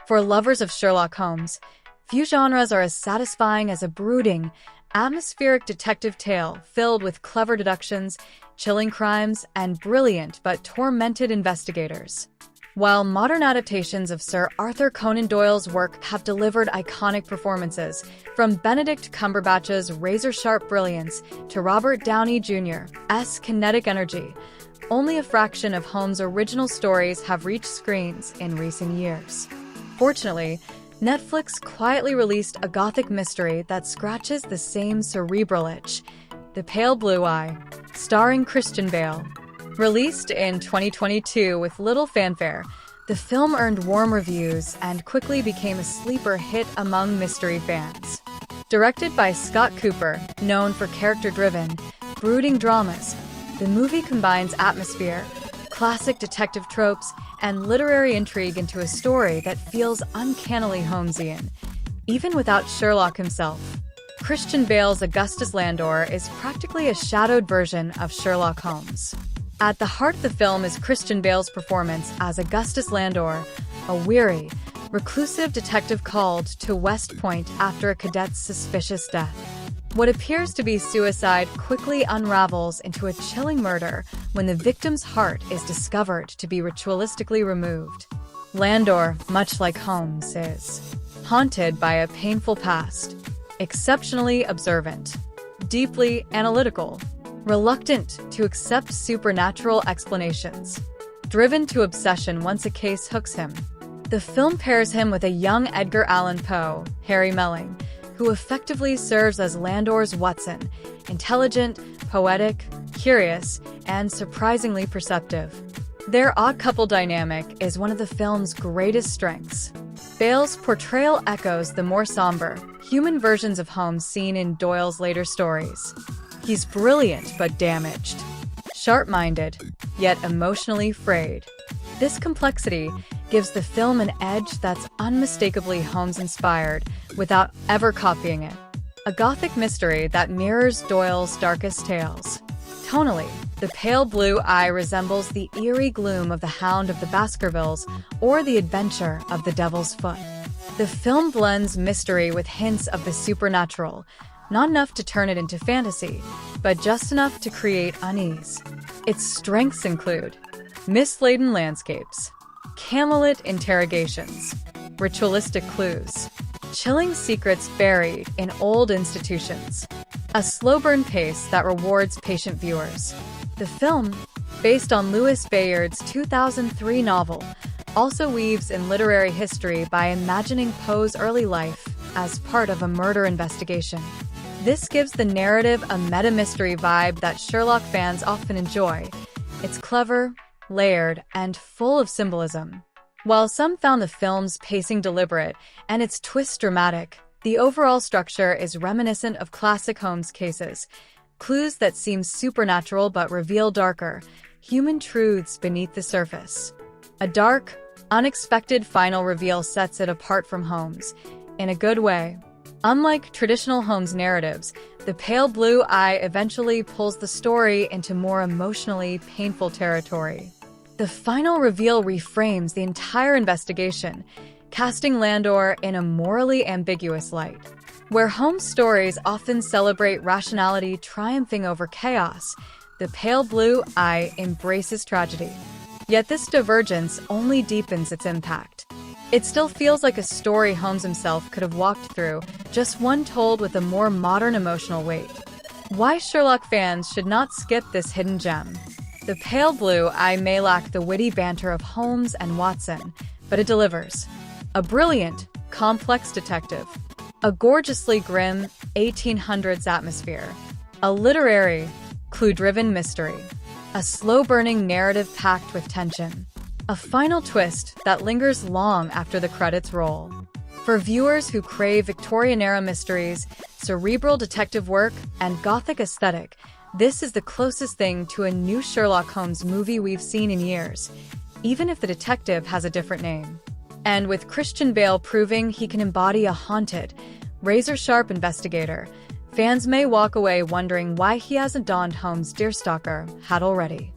For lovers of Sherlock Holmes, few genres are as satisfying as a brooding, atmospheric detective tale filled with clever deductions, chilling crimes, and brilliant but tormented investigators. While modern adaptations of Sir Arthur Conan Doyle's work have delivered iconic performances, from Benedict Cumberbatch's razor-sharp brilliance to Robert Downey Jr.'s kinetic energy, only a fraction of Holmes' original stories have reached screens in recent years. Fortunately, Netflix quietly released a gothic mystery that scratches the same cerebral itch, The Pale Blue Eye, starring Christian Bale. Released in 2022 with little fanfare, the film earned warm reviews and quickly became a sleeper hit among mystery fans. Directed by Scott Cooper, known for character-driven, brooding dramas, the movie combines atmosphere, classic detective tropes, and literary intrigue into a story that feels uncannily Holmesian, even without Sherlock himself. Christian Bale's Augustus Landor is practically a shadowed version of Sherlock Holmes. At the heart of the film is Christian Bale's performance as Augustus Landor, a weary, reclusive detective called to West Point after a cadet's suspicious death. What appears to be suicide quickly unravels into a chilling murder when the victim's heart is discovered to be ritualistically removed. Landor, much like Holmes, is haunted by a painful past, exceptionally observant, deeply analytical, reluctant to accept supernatural explanations, driven to obsession once a case hooks him. The film pairs him with a young Edgar Allan Poe, Harry Melling, who effectively serves as Landor's Watson, intelligent, poetic, curious, and surprisingly perceptive. Their odd couple dynamic is one of the film's greatest strengths. Bale's portrayal echoes the more somber, human versions of Holmes seen in Doyle's later stories. He's brilliant but damaged, sharp-minded, yet emotionally frayed. This complexity gives the film an edge that's unmistakably Holmes-inspired without ever copying it. A gothic mystery that mirrors Doyle's darkest tales. Tonally, The Pale Blue Eye resembles the eerie gloom of The Hound of the Baskervilles or The Adventure of the Devil's Foot. The film blends mystery with hints of the supernatural, not enough to turn it into fantasy, but just enough to create unease. Its strengths include mist-laden landscapes, Camelot interrogations, ritualistic clues, chilling secrets buried in old institutions, a slow-burn pace that rewards patient viewers. The film, based on Louis Bayard's 2003 novel, also weaves in literary history by imagining Poe's early life as part of a murder investigation. This gives the narrative a meta-mystery vibe that Sherlock fans often enjoy. It's clever, layered, and full of symbolism. While some found the film's pacing deliberate and its twists dramatic, the overall structure is reminiscent of classic Holmes cases. Clues that seem supernatural but reveal darker, human truths beneath the surface. A dark, unexpected final reveal sets it apart from Holmes, in a good way. Unlike traditional Holmes narratives, The Pale Blue Eye eventually pulls the story into more emotionally painful territory. The final reveal reframes the entire investigation, casting Landor in a morally ambiguous light. Where Holmes' stories often celebrate rationality triumphing over chaos, The Pale Blue Eye embraces tragedy. Yet this divergence only deepens its impact. It still feels like a story Holmes himself could have walked through, just one told with a more modern emotional weight. Why Sherlock fans should not skip this hidden gem. The Pale Blue Eye may lack the witty banter of Holmes and Watson, but it delivers. A brilliant, complex detective. A gorgeously grim 1800s atmosphere. A literary, clue-driven mystery. A slow-burning narrative packed with tension. A final twist that lingers long after the credits roll. For viewers who crave Victorian-era mysteries, cerebral detective work, and gothic aesthetic, this is the closest thing to a new Sherlock Holmes movie we've seen in years, even if the detective has a different name. And with Christian Bale proving he can embody a haunted, razor-sharp investigator, fans may walk away wondering why he hasn't donned Holmes' deerstalker hat already.